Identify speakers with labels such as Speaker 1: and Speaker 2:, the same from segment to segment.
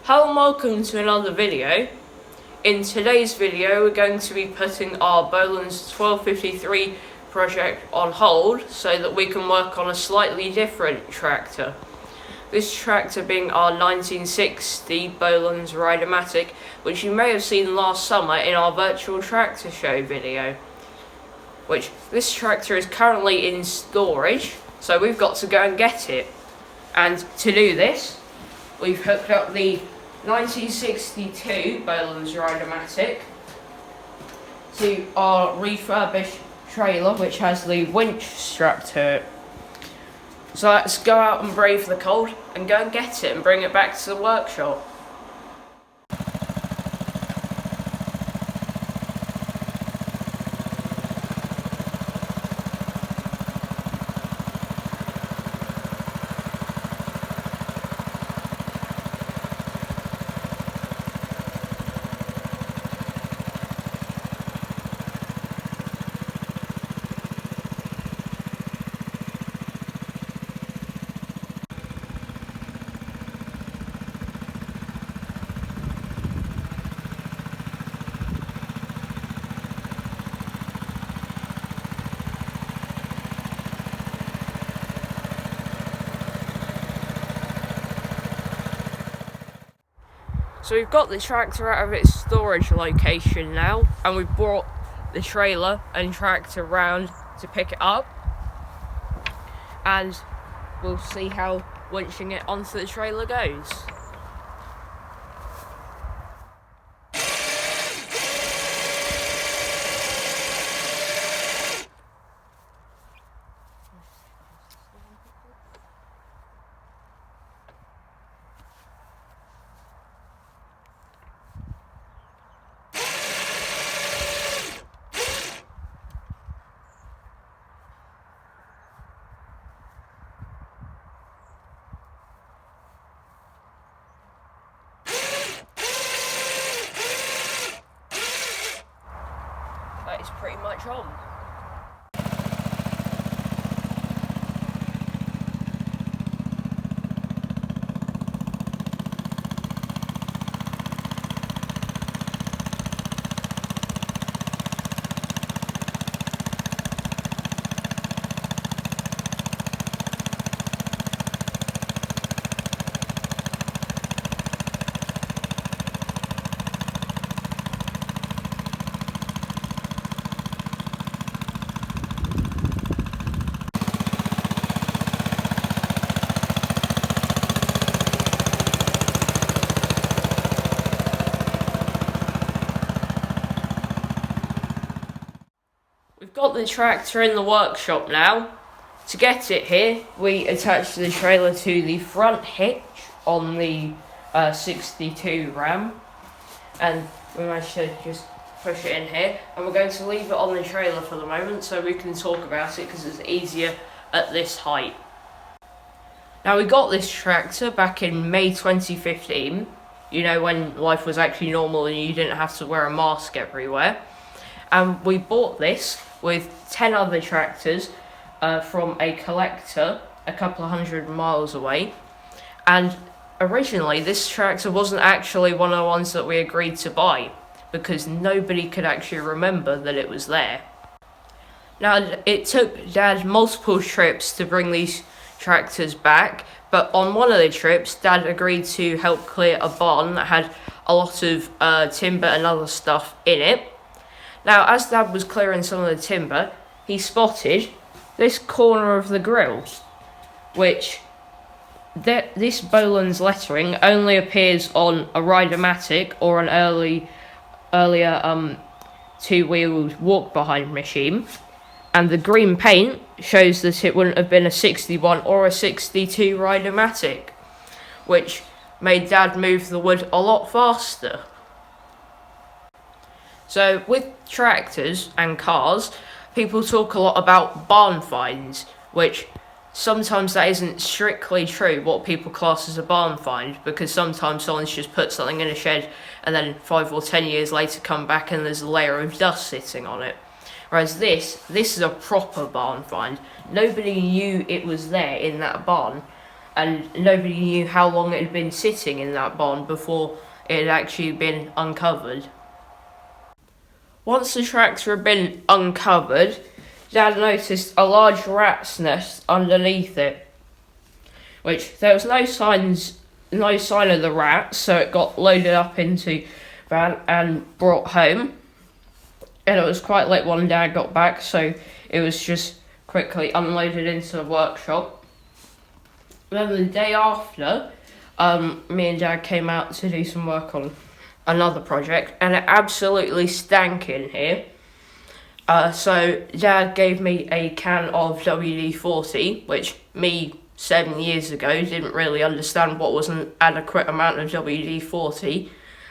Speaker 1: Hello and welcome to another video. In today's video we're going to be putting our Bolens 1253 project on hold so that we can work on a slightly different tractor. This tractor being our 1960 Bolens Ride-a-matic, which you may have seen last summer in our virtual tractor show video. Which this tractor is currently in storage, so we've got to go and get it. And to do this, we've hooked up the 1962 Bolens Ride-a-matic to our refurbished trailer, which has the winch strapped to it. So let's go out and brave the cold and go and get it and bring it back to the workshop. So we've got the tractor out of its storage location now, and we've brought the trailer and tractor round to pick it up, and we'll see how winching it onto the trailer goes. That is pretty much on. We've got the tractor in the workshop now. To get it here, we attached the trailer to the front hitch on the 62 Ram, and we managed to just push it in here, and we're going to leave it on the trailer for the moment so we can talk about it because it's easier at this height. Now, we got this tractor back in May 2015, you know, when life was actually normal and you didn't have to wear a mask everywhere. And we bought this with 10 other tractors from a collector a couple of 100 miles away. And originally this tractor wasn't actually one of the ones that we agreed to buy because nobody could actually remember that it was there. Now, it took Dad multiple trips to bring these tractors back, but on one of the trips Dad agreed to help clear a barn that had a lot of timber and other stuff in it. Now, as Dad was clearing some of the timber, he spotted this corner of the grille, which this Bolens lettering only appears on a Rideamatic or an earlier two-wheeled walk-behind machine, and the green paint shows that it wouldn't have been a 61 or a 62 Rideamatic, which made Dad move the wood a lot faster. So with tractors and cars, people talk a lot about barn finds, which sometimes that isn't strictly true what people class as a barn find, because sometimes someone's just put something in a shed and then 5 or 10 years later come back and there's a layer of dust sitting on it. Whereas this is a proper barn find. Nobody knew it was there in that barn and nobody knew how long it had been sitting in that barn before it had actually been uncovered. Once the tractor had been uncovered, Dad noticed a large rat's nest underneath it, which there was no sign of the rat, so it got loaded up into van and brought home. And it was quite late when Dad got back, so it was just quickly unloaded into the workshop. Then the day after, me and Dad came out to do some work on another project, and it absolutely stank in here. So Dad gave me a can of WD-40, which me 7 years ago didn't really understand what was an adequate amount of WD-40,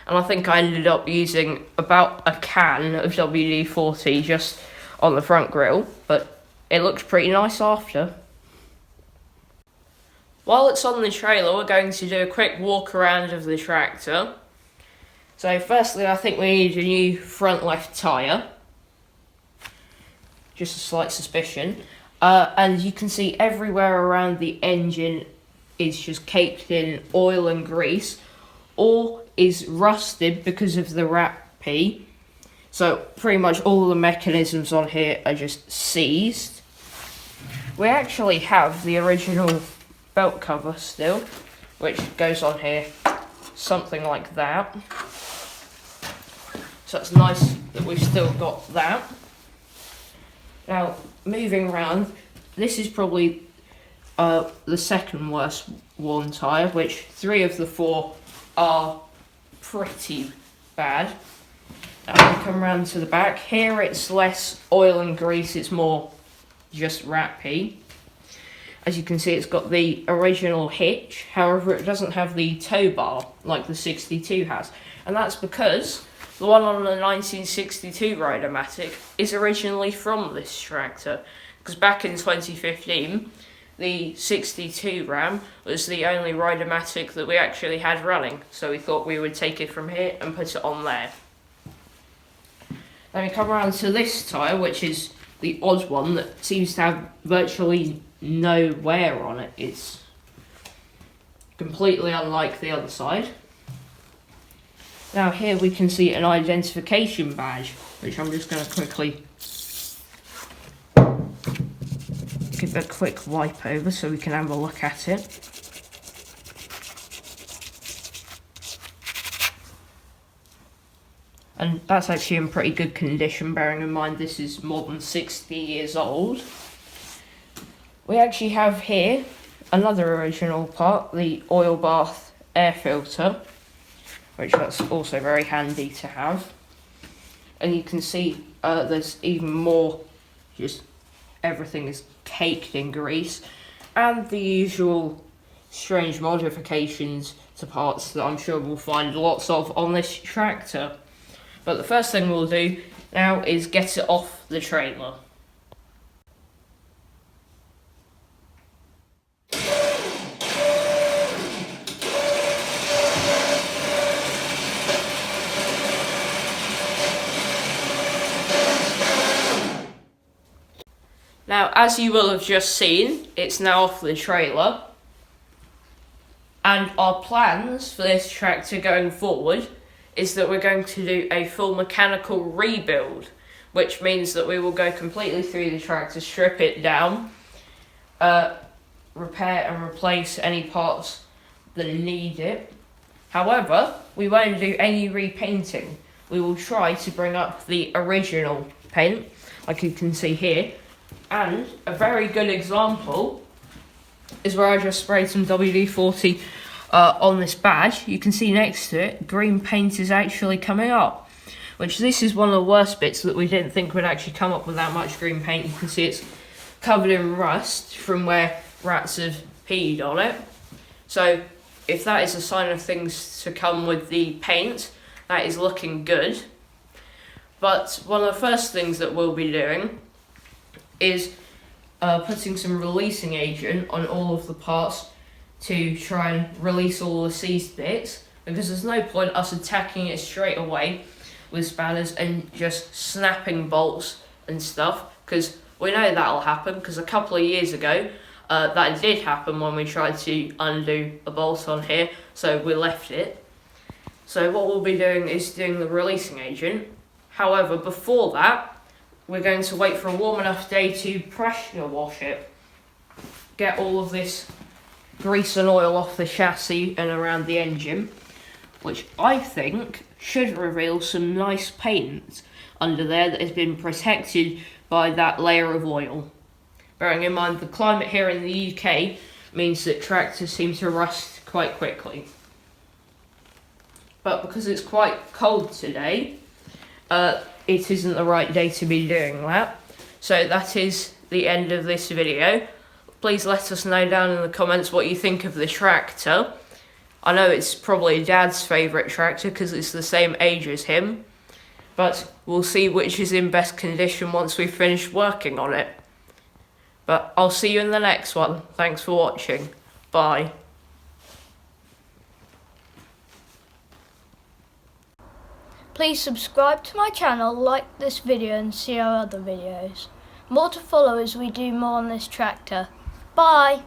Speaker 1: and I think I ended up using about a can of WD-40 just on the front grille, but it looks pretty nice after. While it's on the trailer, we're going to do a quick walk around of the tractor. So firstly, I think we need a new front left tyre. Just a slight suspicion. And you can see everywhere around the engine is just caked in oil and grease, or is rusted because of the rat pee. So pretty much all the mechanisms on here are just seized. We actually have the original belt cover still, which goes on here, something like that. So it's nice that we've still got that. Now, moving around, this is probably the second worst worn tyre, which 3 of the 4 are pretty bad. Now we come around to the back. Here it's less oil and grease, it's more just rat pee. As you can see, it's got the original hitch, however it doesn't have the tow bar like the 62 has. And that's because the one on the 1962 Rideamatic is originally from this tractor. Because back in 2015, the 62 Ram was the only Rideamatic that we actually had running. So we thought we would take it from here and put it on there. Then we come around to this tyre, which is the odd one that seems to have virtually no wear on it. It's completely unlike the other side. Now here we can see an identification badge, which I'm just going to quickly give a quick wipe over so we can have a look at it. And that's actually in pretty good condition, bearing in mind this is more than 60 years old. We actually have here another original part, the oil bath air filter, which that's also very handy to have. And you can see there's even more, just everything is caked in grease, and the usual strange modifications to parts that I'm sure we'll find lots of on this tractor. But the first thing we'll do now is get it off the trailer. Now, as you will have just seen, it's now off the trailer. And our plans for this tractor going forward is that we're going to do a full mechanical rebuild, which means that we will go completely through the tractor, strip it down, repair and replace any parts that need it. However, we won't do any repainting. We will try to bring up the original paint, like you can see here. And a very good example is where I just sprayed some WD-40 on this badge. You can see next to it, green paint is actually coming up, which this is one of the worst bits that we didn't think would actually come up with that much green paint. You can see it's covered in rust from where rats have peed on it. So if that is a sign of things to come with the paint, that is looking good. But one of the first things that we'll be doing is putting some releasing agent on all of the parts to try and release all the seized bits, because there's no point us attacking it straight away with spanners and just snapping bolts and stuff, because we know that'll happen, because a couple of years ago That did happen when we tried to undo a bolt on here, so we left it. So what we'll be doing is doing the releasing agent. However, before that, we're going to wait for a warm enough day to pressure wash it. Get all of this grease and oil off the chassis and around the engine, which I think should reveal some nice paint under there that has been protected by that layer of oil. Bearing in mind the climate here in the UK means that tractors seem to rust quite quickly. But because it's quite cold today, it isn't the right day to be doing that. So that is the end of this video. Please let us know down in the comments what you think of the tractor. I know it's probably Dad's favourite tractor because it's the same age as him, but we'll see which is in best condition once we've finished working on it. But I'll see you in the next one. Thanks for watching. Bye.
Speaker 2: Please subscribe to my channel, like this video and see our other videos. More to follow as we do more on this tractor. Bye!